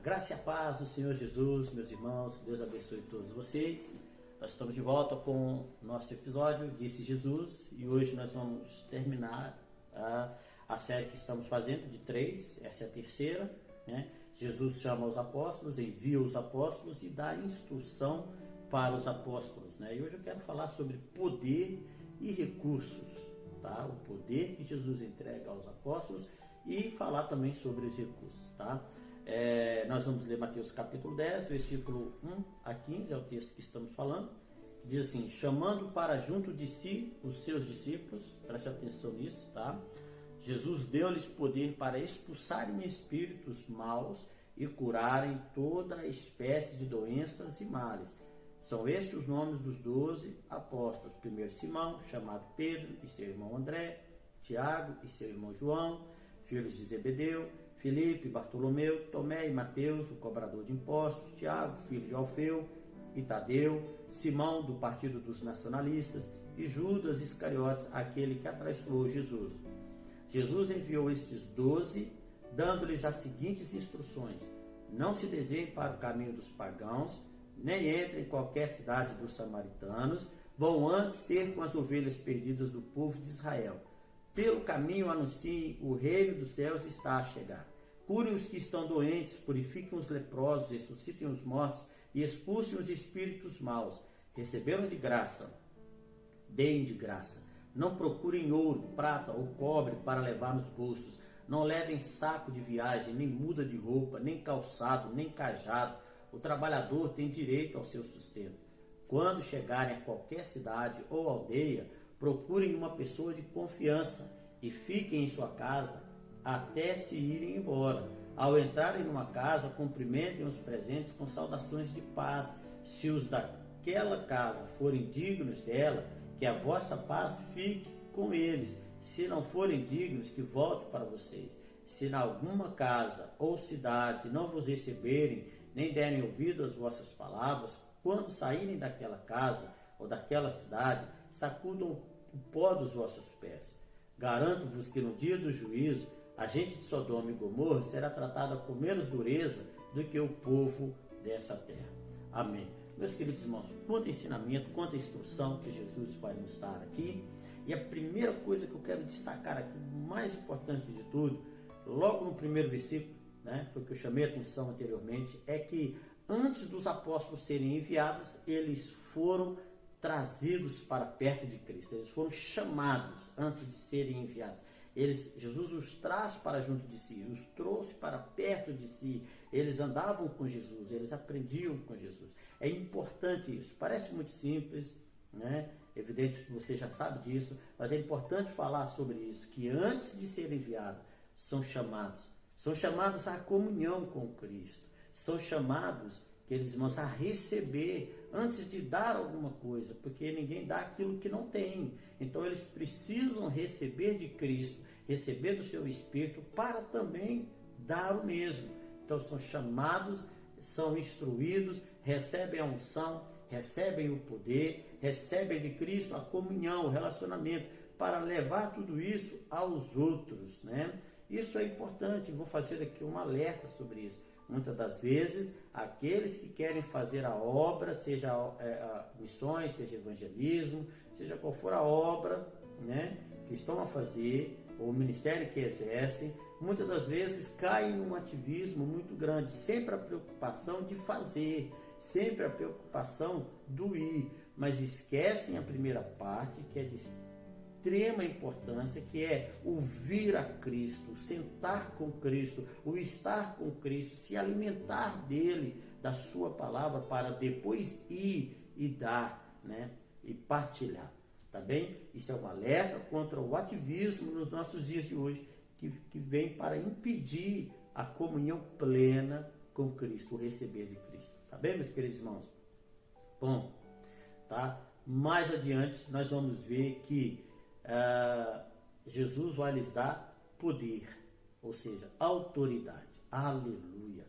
Graça e a paz do Senhor Jesus, meus irmãos, que Deus abençoe todos vocês. Nós estamos de volta com o nosso episódio, Disse Jesus, e hoje nós vamos terminar a série que estamos fazendo, de 3, essa é a terceira, né? Jesus chama os apóstolos, envia os apóstolos e dá instrução para os apóstolos, né? E hoje eu quero falar sobre poder e recursos, tá? O poder que Jesus entrega aos apóstolos e falar também sobre os recursos, tá? Nós vamos ler Mateus capítulo 10, versículo 1 a 15, é o texto que estamos falando. Diz assim: chamando para junto de si os seus discípulos, preste atenção nisso, tá? Jesus deu-lhes poder para expulsarem espíritos maus e curarem toda espécie de doenças e males. São estes os nomes dos 12 apóstolos. Primeiro Simão, chamado Pedro, e seu irmão André, Tiago e seu irmão João, filhos de Zebedeu, Filipe, Bartolomeu, Tomé e Mateus, o cobrador de impostos, Tiago, filho de Alfeu, e Tadeu, Simão, do partido dos nacionalistas, e Judas Iscariotes, aquele que atraiçoou Jesus. Jesus enviou estes 12, dando-lhes as seguintes instruções: não se desviem para o caminho dos pagãos, nem entrem em qualquer cidade dos samaritanos, vão antes ter com as ovelhas perdidas do povo de Israel. Pelo caminho anunciem: o reino dos céus está a chegar. Curem os que estão doentes, purifiquem os leprosos, ressuscitem os mortos e expulsem os espíritos maus. Receberam de graça, deem de graça. Não procurem ouro, prata ou cobre para levar nos bolsos. Não levem saco de viagem, nem muda de roupa, nem calçado, nem cajado. O trabalhador tem direito ao seu sustento. Quando chegarem a qualquer cidade ou aldeia, procurem uma pessoa de confiança e fiquem em sua casa até se irem embora. Ao entrarem numa casa, cumprimentem os presentes com saudações de paz. Se os daquela casa forem dignos dela, que a vossa paz fique com eles. Se não forem dignos, que volte para vocês. Se em alguma casa ou cidade não vos receberem, nem derem ouvido às vossas palavras, quando saírem daquela casa ou daquela cidade, sacudam o pó dos vossos pés. Garanto-vos que no dia do juízo, a gente de Sodoma e Gomorra será tratada com menos dureza do que o povo dessa terra. Amém. Meus queridos irmãos, quanto ensinamento, quanta instrução que Jesus vai nos dar aqui. E a primeira coisa que eu quero destacar aqui, o mais importante de tudo, logo no primeiro versículo, né, foi o que eu chamei a atenção anteriormente, é que antes dos apóstolos serem enviados, eles foram trazidos para perto de Cristo. Eles foram chamados antes de serem enviados. Jesus os traz para junto de si, os trouxe para perto de si. Eles andavam com Jesus, eles aprendiam com Jesus. É importante isso. Parece muito simples, né? Evidente que você já sabe disso, mas é importante falar sobre isso, que antes de serem enviados, são chamados à comunhão com Cristo, são chamados, queridos irmãos, a receber antes de dar alguma coisa, porque ninguém dá aquilo que não tem. Então eles precisam receber de Cristo, receber do seu Espírito para também dar o mesmo. Então são chamados, são instruídos, recebem a unção, recebem o poder, recebem de Cristo a comunhão, o relacionamento, para levar tudo isso aos outros, né? Isso é importante, vou fazer aqui um alerta sobre isso. Muitas das vezes, aqueles que querem fazer a obra, seja missões, seja evangelismo, seja qual for a obra, né, que estão a fazer, ou o ministério que exercem, muitas das vezes caem num ativismo muito grande, sempre a preocupação de fazer, sempre a preocupação do ir, mas esquecem a primeira parte, que é de extrema importância, que é o vir a Cristo, sentar com Cristo, o estar com Cristo, se alimentar dele, da sua palavra, para depois ir e dar, né, e partilhar, tá bem? Isso é um alerta contra o ativismo nos nossos dias de hoje, que vem para impedir a comunhão plena com Cristo, o receber de Cristo, tá bem, meus queridos irmãos? Bom, tá? Mais adiante nós vamos ver que Jesus vai lhes dar poder, ou seja, autoridade. Aleluia!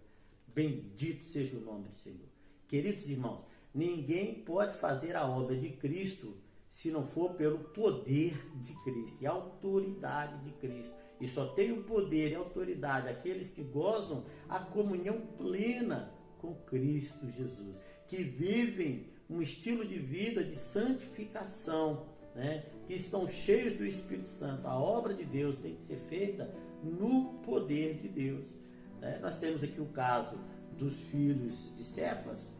Bendito seja o nome do Senhor. Queridos irmãos, ninguém pode fazer a obra de Cristo se não for pelo poder de Cristo e a autoridade de Cristo. E só tem o poder e a autoridade aqueles que gozam a comunhão plena com Cristo Jesus, que vivem um estilo de vida de santificação, né? Que estão cheios do Espírito Santo. A obra de Deus tem que ser feita no poder de Deus, né? Nós temos aqui o caso dos filhos de Cefas,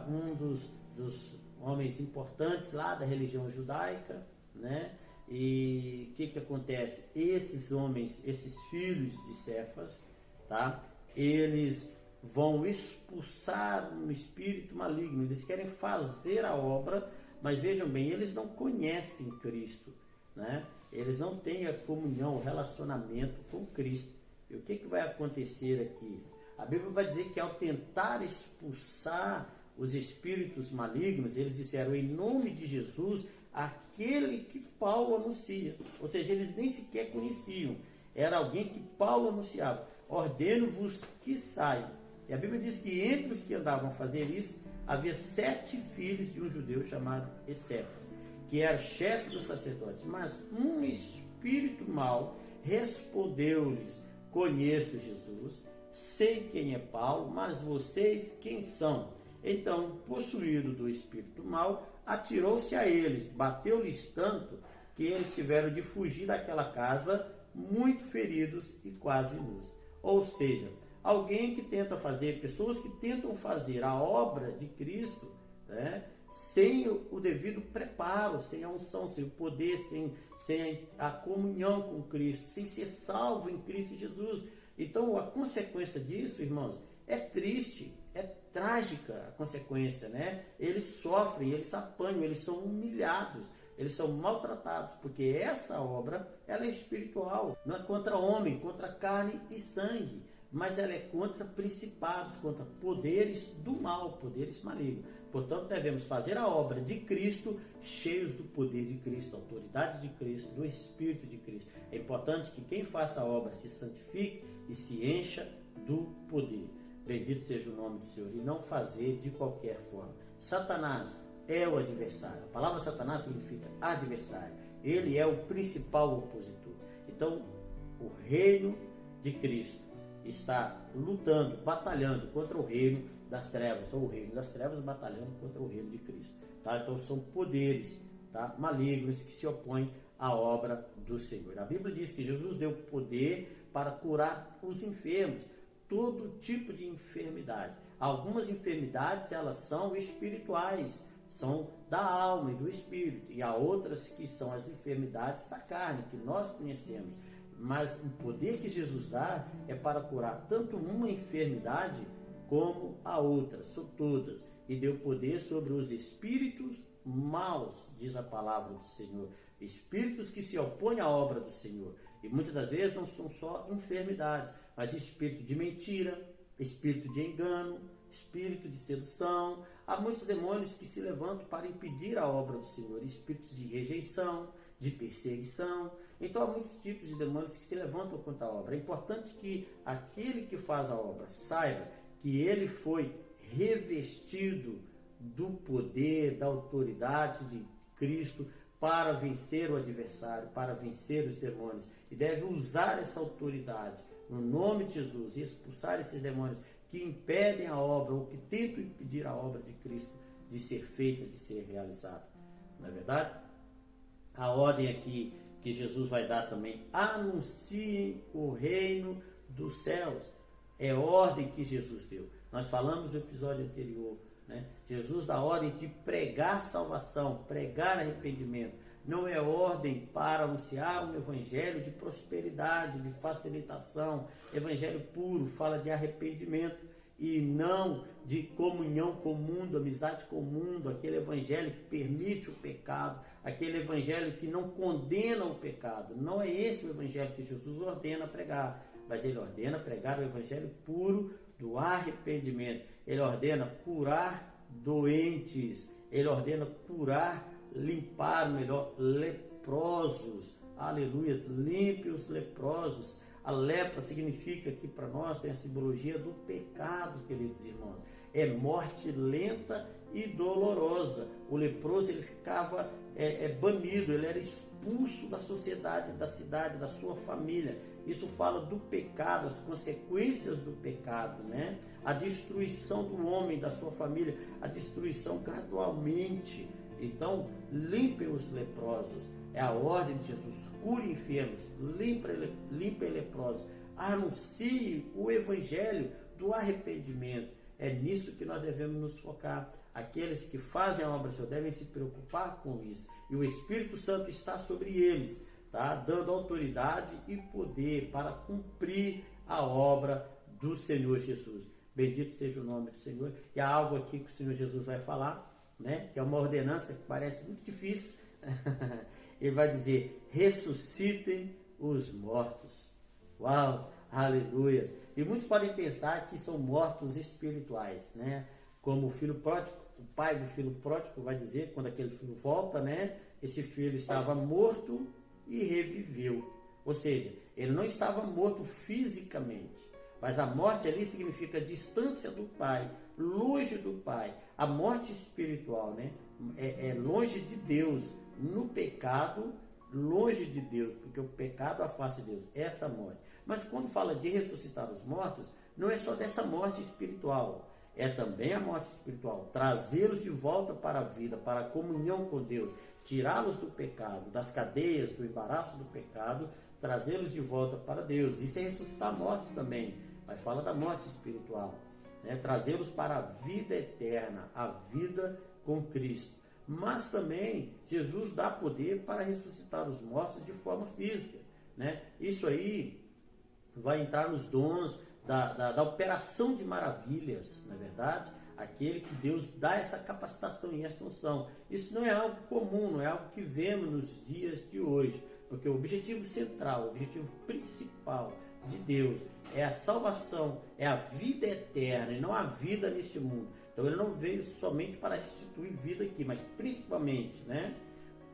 um dos homens importantes lá da religião judaica, né? E o que acontece? Esses homens, esses filhos de Cefas, tá? Eles vão expulsar um espírito maligno, eles querem fazer a obra, mas vejam bem, eles não conhecem Cristo, né? Eles não têm a comunhão, o relacionamento com Cristo. E o que vai acontecer aqui? A Bíblia vai dizer que ao tentar expulsar os espíritos malignos, eles disseram em nome de Jesus, aquele que Paulo anuncia. Ou seja, eles nem sequer conheciam. Era alguém que Paulo anunciava. Ordeno-vos que saiam. E a Bíblia diz que entre os que andavam a fazer isso, havia 7 filhos de um judeu chamado Cefas, que era chefe dos sacerdotes. Mas um espírito mau respondeu-lhes: conheço Jesus, sei quem é Paulo, mas vocês quem são? Então, possuído do espírito mau, atirou-se a eles, bateu-lhes tanto que eles tiveram de fugir daquela casa, muito feridos e quase nus. Ou seja, alguém que tenta fazer, pessoas que tentam fazer a obra de Cristo, né, sem o devido preparo, sem a unção, sem o poder, sem a comunhão com Cristo, sem ser salvo em Cristo Jesus. Então, a consequência disso, irmãos, é triste, é trágica a consequência, né? Eles sofrem, eles apanham, eles são humilhados, eles são maltratados, porque essa obra, ela é espiritual, não é contra homem, contra carne e sangue, mas ela é contra principados, contra poderes do mal, poderes malignos. Portanto, devemos fazer a obra de Cristo, cheios do poder de Cristo, autoridade de Cristo, do Espírito de Cristo. É importante que quem faça a obra se santifique e se encha do poder. Bendito seja o nome do Senhor, e não fazer de qualquer forma. Satanás é o adversário. A palavra Satanás significa adversário. Ele é o principal opositor. Então, o reino de Cristo está lutando, batalhando contra o reino das trevas, ou o reino das trevas batalhando contra o reino de Cristo. Tá? Então, são poderes, tá, malignos que se opõem à obra do Senhor. A Bíblia diz que Jesus deu poder para curar os enfermos, todo tipo de enfermidade. Algumas enfermidades, elas são espirituais, são da alma e do espírito, e há outras que são as enfermidades da carne, que nós conhecemos. Mas o poder que Jesus dá é para curar tanto uma enfermidade como a outra, são todas. E deu poder sobre os espíritos maus, diz a palavra do Senhor. Espíritos que se opõem à obra do Senhor. E muitas das vezes não são só enfermidades, mas espírito de mentira, espírito de engano, espírito de sedução. Há muitos demônios que se levantam para impedir a obra do Senhor. Espíritos de rejeição, de perseguição. Então há muitos tipos de demônios que se levantam contra a obra. É importante que aquele que faz a obra saiba que ele foi revestido do poder, da autoridade de Cristo para vencer o adversário, para vencer os demônios. E deve usar essa autoridade no nome de Jesus e expulsar esses demônios que impedem a obra ou que tentam impedir a obra de Cristo de ser feita, de ser realizada. Não é verdade? A ordem aqui que Jesus vai dar também: anunciem o reino dos céus. É ordem que Jesus deu. Nós falamos no episódio anterior, né? Jesus dá ordem de pregar salvação, pregar arrependimento. Não é ordem para anunciar um evangelho de prosperidade, de facilitação. Evangelho puro fala de arrependimento e não de comunhão com o mundo, amizade com o mundo, aquele evangelho que permite o pecado, aquele evangelho que não condena o pecado. Não é esse o evangelho que Jesus ordena pregar, mas ele ordena pregar o evangelho puro do arrependimento. Ele ordena curar doentes, ele ordena curar, limpar, melhor, leprosos. Aleluias, limpe os leprosos. A lepra significa que para nós tem a simbologia do pecado, queridos irmãos. É morte lenta e dolorosa. O leproso ele ficava banido, ele era expulso da sociedade, da cidade, da sua família. Isso fala do pecado, as consequências do pecado, né? A destruição do homem, da sua família, a destruição gradualmente. Então, limpem os leprosos. É a ordem de Jesus. Cure enfermos, limpem leprosos. Anuncie o evangelho do arrependimento. É nisso que nós devemos nos focar. Aqueles que fazem a obra do Senhor devem se preocupar com isso. E o Espírito Santo está sobre eles, tá? Dando autoridade e poder para cumprir a obra do Senhor Jesus. Bendito seja o nome do Senhor. E há algo aqui que o Senhor Jesus vai falar, né? Que é uma ordenança que parece muito difícil. Ele vai dizer: ressuscitem os mortos. Uau, aleluia. E muitos podem pensar que são mortos espirituais, né? Como o filho pródigo, o pai do filho pródigo vai dizer, quando aquele filho volta, né? Esse filho estava morto e reviveu. Ou seja, ele não estava morto fisicamente, mas a morte ali significa distância do pai, longe do pai. A morte espiritual, né? É longe de Deus, no pecado, longe de Deus, porque o pecado afasta Deus, essa morte. Mas quando fala de ressuscitar os mortos, não é só dessa morte espiritual, é também a morte espiritual, trazê-los de volta para a vida, para a comunhão com Deus, tirá-los do pecado, das cadeias, do embaraço do pecado, trazê-los de volta para Deus. Isso é ressuscitar mortos também, mas fala da morte espiritual, né? Trazê-los para a vida eterna, a vida com Cristo. Mas também Jesus dá poder para ressuscitar os mortos de forma física, né? Isso aí vai entrar nos dons da operação de maravilhas, na verdade, aquele que Deus dá essa capacitação e essa unção. Isso não é algo comum, não é algo que vemos nos dias de hoje, porque o objetivo central, o objetivo principal de Deus é a salvação, é a vida eterna e não a vida neste mundo. Então ele não veio somente para restituir vida aqui, mas principalmente, né,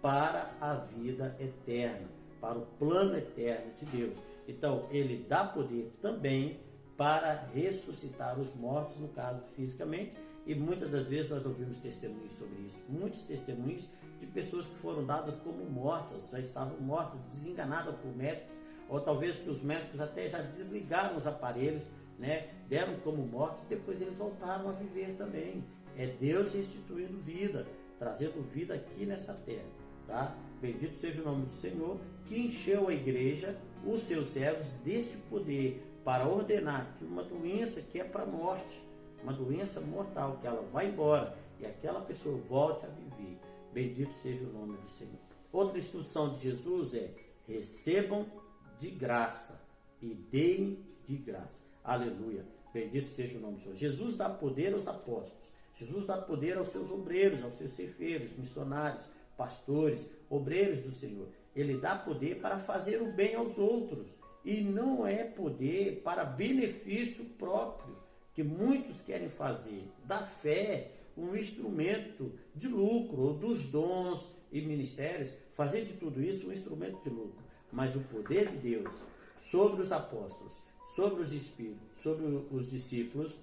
para a vida eterna, para o plano eterno de Deus. Então ele dá poder também para ressuscitar os mortos, no caso fisicamente, e muitas das vezes nós ouvimos testemunhos sobre isso, muitos testemunhos de pessoas que foram dadas como mortas, já estavam mortas, desenganadas por médicos, ou talvez que os médicos até já desligaram os aparelhos, né, deram como mortos, depois eles voltaram a viver também. É Deus restituindo vida, trazendo vida aqui nessa terra, tá? Bendito seja o nome do Senhor, que encheu a igreja, os seus servos, deste poder para ordenar que uma doença que é para a morte, uma doença mortal, que ela vai embora e aquela pessoa volte a viver. Bendito seja o nome do Senhor. Outra instrução de Jesus é: recebam de graça e deem de graça. Aleluia. Bendito seja o nome do Senhor. Jesus dá poder aos apóstolos. Jesus dá poder aos seus obreiros, aos seus ceifeiros, missionários, pastores, obreiros do Senhor. Ele dá poder para fazer o bem aos outros. E não é poder para benefício próprio, que muitos querem fazer da fé um instrumento de lucro, ou dos dons e ministérios, fazer de tudo isso um instrumento de lucro. Mas o poder de Deus sobre os apóstolos, sobre os espíritos, sobre os discípulos,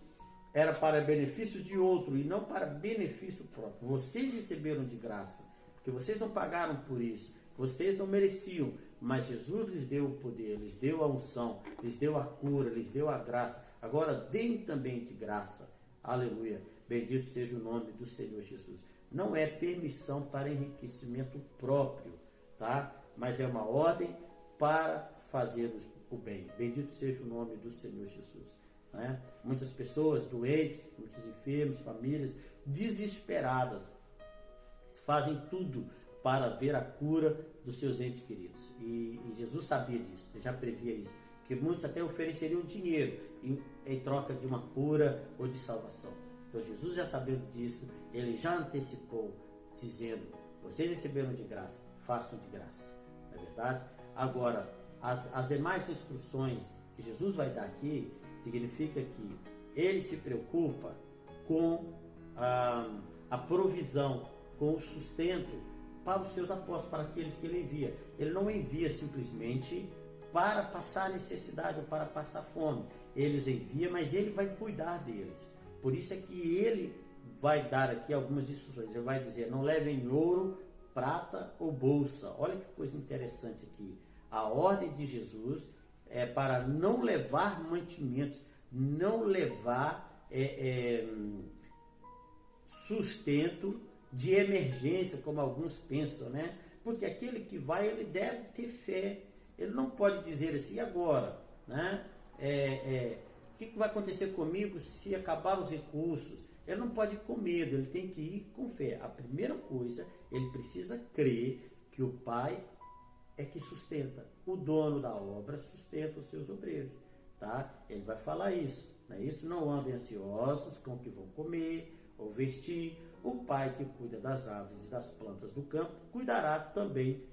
era para benefício de outro e não para benefício próprio. Vocês receberam de graça, porque vocês não pagaram por isso, vocês não mereciam, mas Jesus lhes deu o poder, lhes deu a unção, lhes deu a cura, lhes deu a graça. Agora deem também de graça. Aleluia. Bendito seja o nome do Senhor Jesus. Não é permissão para enriquecimento próprio, tá? Mas é uma ordem para fazer o bem. Bendito seja o nome do Senhor Jesus. Né? Muitas pessoas doentes, muitos enfermos, famílias desesperadas, fazem tudo para ver a cura dos seus entes queridos. E Jesus sabia disso, ele já previa isso, que muitos até ofereceriam dinheiro em troca de uma cura ou de salvação. Então Jesus, já sabendo disso, ele já antecipou, dizendo: vocês receberam de graça, façam de graça. Não é verdade? Agora, as demais instruções que Jesus vai dar aqui, significa que ele se preocupa com a provisão, com o sustento para os seus apóstolos, para aqueles que ele envia. Ele não envia simplesmente para passar necessidade ou para passar fome. Ele os envia, mas ele vai cuidar deles. Por isso é que ele vai dar aqui algumas instruções. Ele vai dizer: não levem ouro, prata ou bolsa. Olha que coisa interessante aqui. A ordem de Jesus é para não levar mantimentos, não levar sustento de emergência, como alguns pensam, né? Porque aquele que vai, ele deve ter fé. Ele não pode dizer assim: e agora, né? O que vai acontecer comigo se acabar os recursos? Ele não pode ir com medo, ele tem que ir com fé. A primeira coisa, ele precisa crer que o Pai é que sustenta. O dono da obra sustenta os seus obreiros, tá? Ele vai falar isso, não é isso? Não andem ansiosos com o que vão comer ou vestir. O Pai que cuida das aves e das plantas do campo cuidará também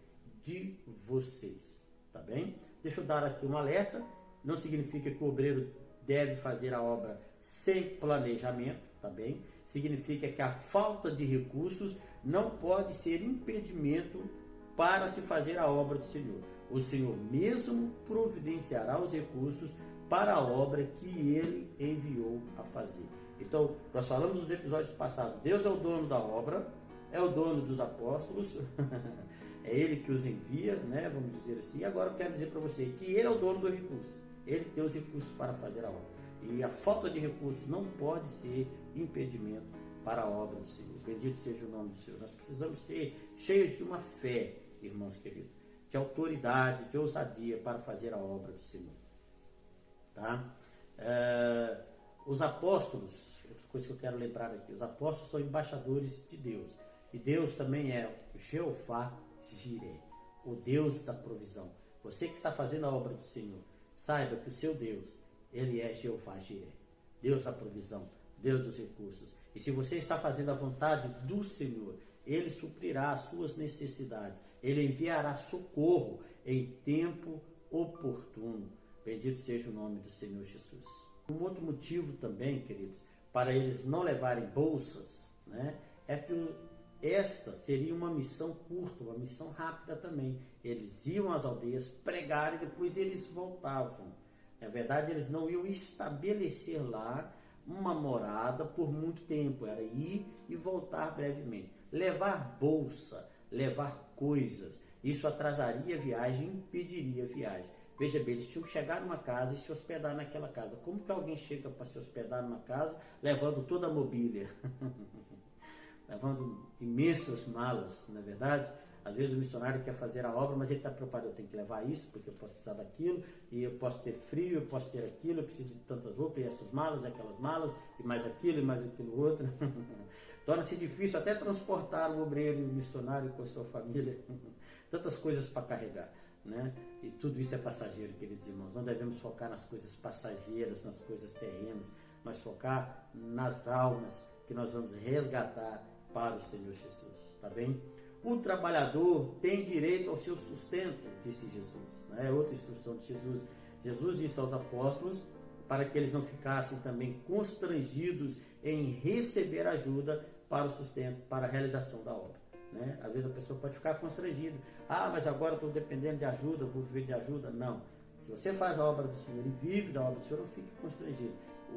de vocês, tá bem? Deixa eu dar aqui um alerta. Não significa que o obreiro deve fazer a obra sem planejamento, tá bem? Significa que a falta de recursos não pode ser impedimento para se fazer a obra do Senhor. O Senhor mesmo providenciará os recursos para a obra que Ele enviou a fazer. Então, nós falamos nos episódios passados: Deus é o dono da obra, é o dono dos apóstolos, é Ele que os envia, né? Vamos dizer assim. E agora eu quero dizer para você que Ele é o dono do recurso. Ele tem os recursos para fazer a obra. E a falta de recursos não pode ser impedimento para a obra do Senhor. Bendito seja o nome do Senhor. Nós precisamos ser cheios de uma fé, irmãos queridos, de autoridade, de ousadia para fazer a obra do Senhor. Tá? Os apóstolos, outra coisa que eu quero lembrar aqui: os apóstolos são embaixadores de Deus. E Deus também é o Jeová Jireh, o Deus da provisão. Você que está fazendo a obra do Senhor, saiba que o seu Deus, Ele é Jeová Jireh, Deus da provisão, Deus dos recursos. E se você está fazendo a vontade do Senhor, Ele suprirá as suas necessidades. Ele enviará socorro em tempo oportuno. Bendito seja o nome do Senhor Jesus. Um outro motivo também, queridos, para eles não levarem bolsas, né, é que esta seria uma missão curta, uma missão rápida também. Eles iam às aldeias pregar e depois eles voltavam. Na verdade, eles não iam estabelecer lá uma morada por muito tempo. Era ir e voltar brevemente. Levar bolsa, levar coisas, isso atrasaria a viagem, impediria a viagem. Veja bem, eles tinham que chegar numa casa e se hospedar naquela casa. Como que alguém chega para se hospedar numa casa levando toda a mobília? Levando imensas malas, não é verdade? Às vezes o missionário quer fazer a obra, mas ele está preocupado: eu tenho que levar isso, porque eu posso precisar daquilo, e eu posso ter frio, eu posso ter aquilo, eu preciso de tantas roupas, e essas malas, aquelas malas, e mais aquilo outro. Torna-se difícil até transportar o obreiro e o missionário com a sua família. Tantas coisas para carregar, né? E tudo isso é passageiro, queridos irmãos. Não devemos focar nas coisas passageiras, nas coisas terrenas, mas focar nas almas que nós vamos resgatar para o Senhor Jesus, tá bem? O trabalhador tem direito ao seu sustento, disse Jesus. É outra instrução de Jesus. Jesus disse aos apóstolos para que eles não ficassem também constrangidos em receber ajuda para o sustento, para a realização da obra, né? Às vezes a pessoa pode ficar constrangida: ah, mas agora estou dependendo de ajuda, vou viver de ajuda. Não. Se você faz a obra do Senhor e vive da obra do Senhor, não fique constrangido.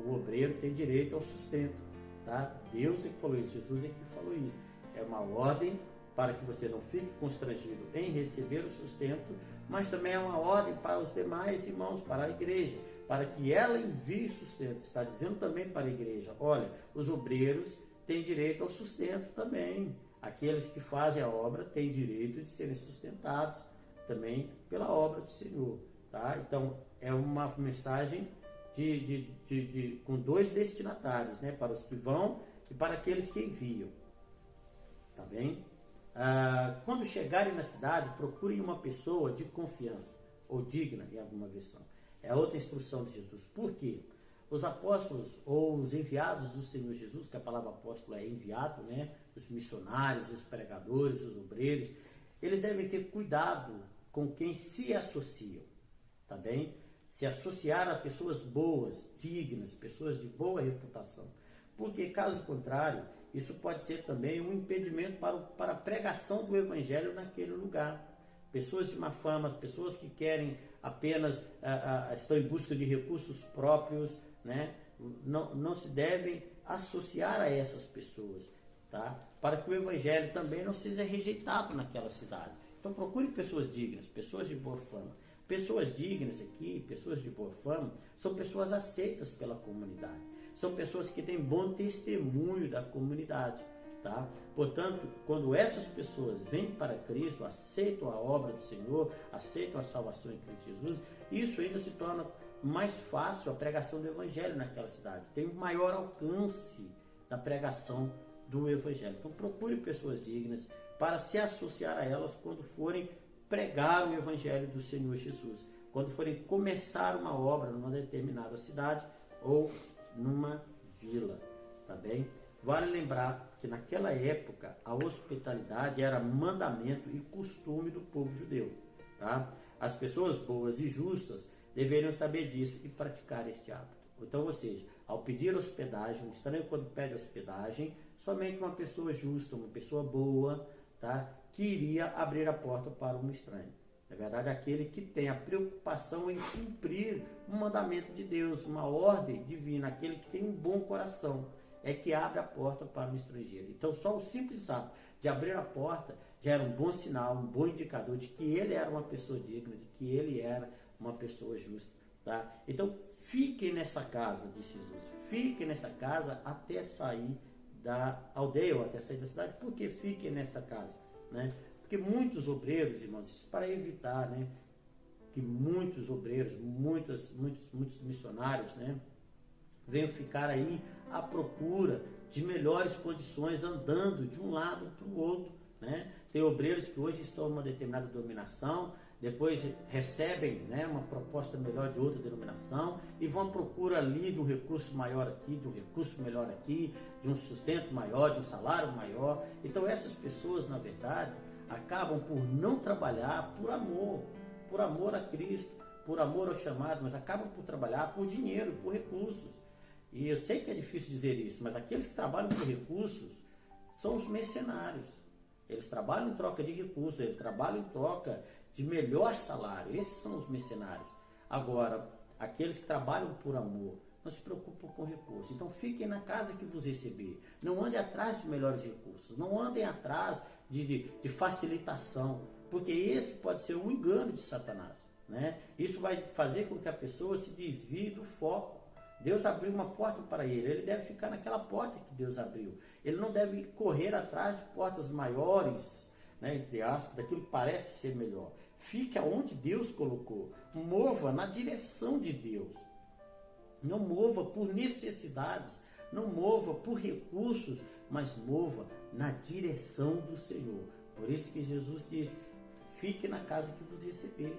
O obreiro tem direito ao sustento, tá? Deus é que falou isso, Jesus é que falou isso. É uma ordem para que você não fique constrangido em receber o sustento, mas também é uma ordem para os demais irmãos, para a igreja, para que ela envie sustento. Está dizendo também para a igreja: olha, os obreiros têm direito ao sustento também. Aqueles que fazem a obra têm direito de serem sustentados também pela obra do Senhor, tá? Então, é uma mensagem com dois destinatários, né? Para os que vão e para aqueles que enviam, tá bem? Quando chegarem na cidade, procurem uma pessoa de confiança, ou digna, em alguma versão. É outra instrução de Jesus. Por quê? Os apóstolos, ou os enviados do Senhor Jesus, que a palavra apóstolo é enviado, né? Os missionários, os pregadores, os obreiros, eles devem ter cuidado com quem se associam, tá bem? Se associar a pessoas boas, dignas, pessoas de boa reputação. Porque, caso contrário, isso pode ser também um impedimento para a pregação do evangelho naquele lugar. Pessoas de má fama, pessoas que querem apenas estão em busca de recursos próprios, né? Não se devem associar a essas pessoas, tá? Para que o evangelho também não seja rejeitado naquela cidade. Então procure pessoas dignas, pessoas de boa fama. Pessoas dignas aqui, pessoas de boa fama, são pessoas aceitas pela comunidade. São pessoas que têm bom testemunho da comunidade, tá? Portanto, quando essas pessoas vêm para Cristo, aceitam a obra do Senhor, aceitam a salvação em Cristo Jesus, isso ainda se torna mais fácil a pregação do evangelho naquela cidade. Tem um maior alcance da pregação do evangelho. Então procure pessoas dignas para se associar a elas quando forem pregar o evangelho do Senhor Jesus, quando forem começar uma obra numa determinada cidade ou numa vila, tá bem? Vale lembrar que naquela época a hospitalidade era mandamento e costume do povo judeu, tá? As pessoas boas e justas deveriam saber disso e praticar este hábito. Então, ou seja, ao pedir hospedagem, um estranho quando pede hospedagem, somente uma pessoa justa, uma pessoa boa, tá, que iria abrir a porta para um estranho. Na verdade, aquele que tem a preocupação em cumprir um mandamento de Deus, uma ordem divina, aquele que tem um bom coração, é que abre a porta para um estrangeiro. Então, só o simples ato de abrir a porta já era um bom sinal, um bom indicador de que ele era uma pessoa digna, de que ele era uma pessoa justa. Tá? Então, fiquem nessa casa, disse Jesus. Fiquem nessa casa até sair da aldeia ou até sair da cidade. Por que fiquem nessa casa? Né? Porque muitos obreiros, irmãos, isso para evitar, né, que muitos obreiros, muitos missionários, né, venham ficar aí à procura de melhores condições, andando de um lado para o outro. Né? Tem obreiros que hoje estão em uma determinada denominação, depois recebem, né, uma proposta melhor de outra denominação e vão à procura ali de um recurso maior aqui, de um recurso melhor aqui, de um sustento maior, de um salário maior. Então essas pessoas, na verdade, acabam por não trabalhar por amor a Cristo, por amor ao chamado, mas acabam por trabalhar por dinheiro, por recursos. E eu sei que é difícil dizer isso, mas aqueles que trabalham por recursos são os mercenários. Eles trabalham em troca de recursos, eles trabalham em troca de melhor salário. Esses são os mercenários. Agora, aqueles que trabalham por amor, não se preocupam com recursos. Então, fiquem na casa que vos receber. Não andem atrás de melhores recursos. Não andem atrás de facilitação, porque esse pode ser um engano de Satanás. Né? Isso vai fazer com que a pessoa se desvie do foco. Deus abriu uma porta para ele deve ficar naquela porta que Deus abriu. Ele não deve correr atrás de portas maiores, né, entre aspas, daquilo que parece ser melhor. Fique aonde Deus colocou. Mova na direção de Deus. Não mova por necessidades, não mova por recursos, mas mova na direção do Senhor. Por isso que Jesus disse, fique na casa que vos receber.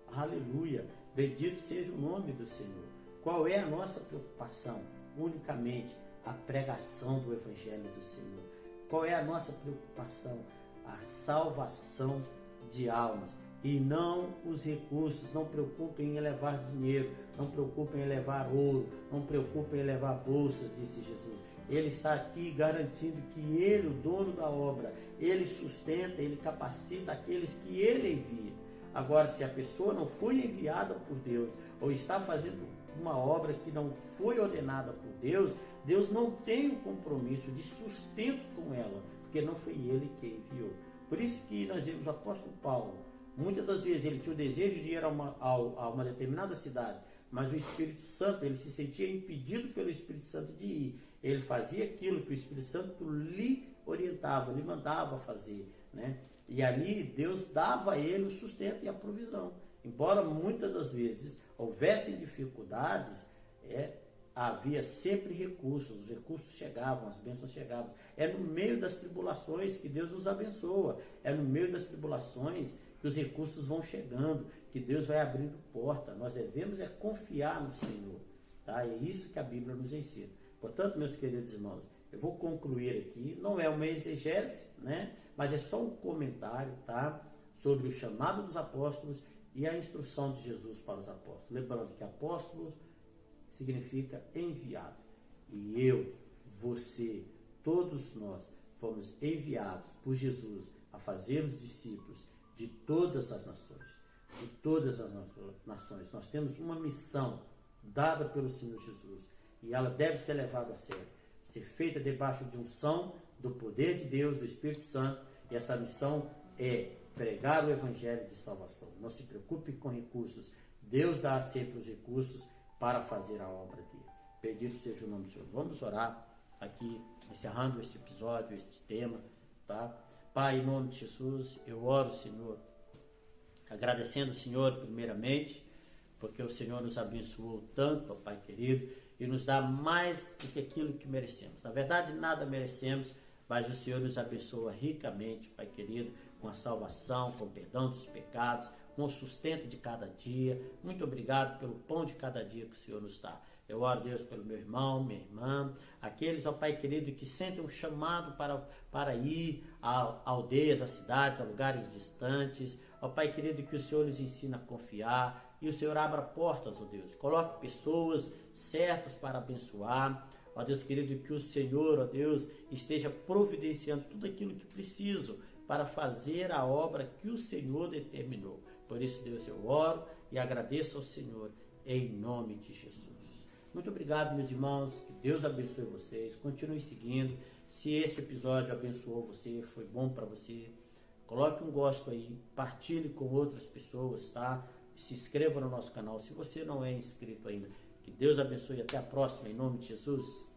Aleluia! Bendito seja o nome do Senhor. Qual é a nossa preocupação? Unicamente a pregação do Evangelho do Senhor. Qual é a nossa preocupação? A salvação de almas. E não os recursos. Não preocupem em levar dinheiro, não preocupem em levar ouro, não preocupem em levar bolsas, disse Jesus. Ele está aqui garantindo que Ele, o dono da obra, Ele sustenta, Ele capacita aqueles que Ele envia. Agora, se a pessoa não foi enviada por Deus, ou está fazendo uma obra que não foi ordenada por Deus, Deus não tem o compromisso de sustento com ela, porque não foi Ele que enviou. Por isso que nós vemos o apóstolo Paulo, muitas das vezes ele tinha o desejo de ir a uma determinada cidade, mas o Espírito Santo, ele se sentia impedido pelo Espírito Santo de ir. Ele fazia aquilo que o Espírito Santo lhe orientava, lhe mandava fazer, né? E ali Deus dava a ele o sustento e a provisão. Embora muitas das vezes houvessem dificuldades, havia sempre recursos, os recursos chegavam, as bênçãos chegavam. É no meio das tribulações que Deus nos abençoa, é no meio das tribulações que os recursos vão chegando, que Deus vai abrindo porta. Nós devemos confiar no Senhor, tá? É isso que a Bíblia nos ensina. Portanto, meus queridos irmãos, eu vou concluir aqui, não é uma exegese, né? Mas é só um comentário, tá? Sobre o chamado dos apóstolos e a instrução de Jesus para os apóstolos. Lembrando que apóstolo significa enviado. E eu, você, todos nós fomos enviados por Jesus a fazermos discípulos de todas as nações. de todas as nações. Nós temos uma missão dada pelo Senhor Jesus e ela deve ser levada a sério, ser feita debaixo de unção do poder de Deus, do Espírito Santo, e essa missão é pregar o evangelho de salvação. Não se preocupe com recursos, Deus dá sempre os recursos para fazer a obra dele. Bendito seja o nome do Senhor. Vamos orar aqui, encerrando este episódio, este tema, tá? Pai, em nome de Jesus, eu oro, Senhor, agradecendo o Senhor primeiramente, porque o Senhor nos abençoou tanto, ó Pai querido, e nos dá mais do que aquilo que merecemos. Na verdade, nada merecemos, mas o Senhor nos abençoa ricamente, Pai querido, com a salvação, com o perdão dos pecados, com o sustento de cada dia. Muito obrigado pelo pão de cada dia que o Senhor nos dá. Eu oro, Deus, pelo meu irmão, minha irmã, aqueles, ó Pai querido, que sentem um chamado para ir a aldeias, a cidades, a lugares distantes. Ó Pai querido, que o Senhor lhes ensina a confiar e o Senhor abra portas, ó Deus. Coloque pessoas certas para abençoar. Ó Deus querido, que o Senhor, ó Deus, esteja providenciando tudo aquilo que preciso para fazer a obra que o Senhor determinou. Por isso, Deus, eu oro e agradeço ao Senhor em nome de Jesus. Muito obrigado, meus irmãos, que Deus abençoe vocês, continue seguindo. Se este episódio abençoou você, foi bom para você, coloque um gosto aí, partilhe com outras pessoas, tá? Se inscreva no nosso canal, se você não é inscrito ainda. Que Deus abençoe, até a próxima, em nome de Jesus.